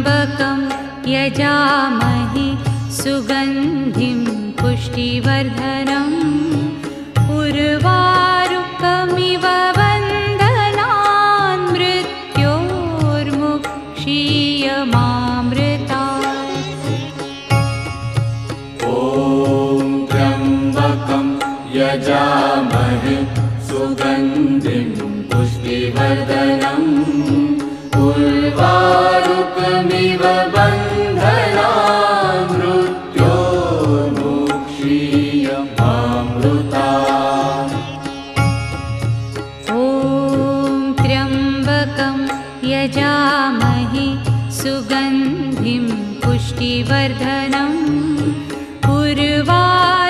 त्र्यम्बकं यजामहे सुगन्धिं पुष्टिवर्धनम् उर्वारुकमिव बन्धनान् मृत्योर्मुक्षीयमामृतात्। ॐ त्र्यम्बकं यजामहे सुगन्धिं पुष्टिवर्धनम् उर्वारुकमिव बन्धनान् मृत्योर्मुक्षीयमामृतात्। ॐ त्र्यम्बकं यजामहे सुगन्धिं पुष्टिवर्धनम् उर्वारुकमिव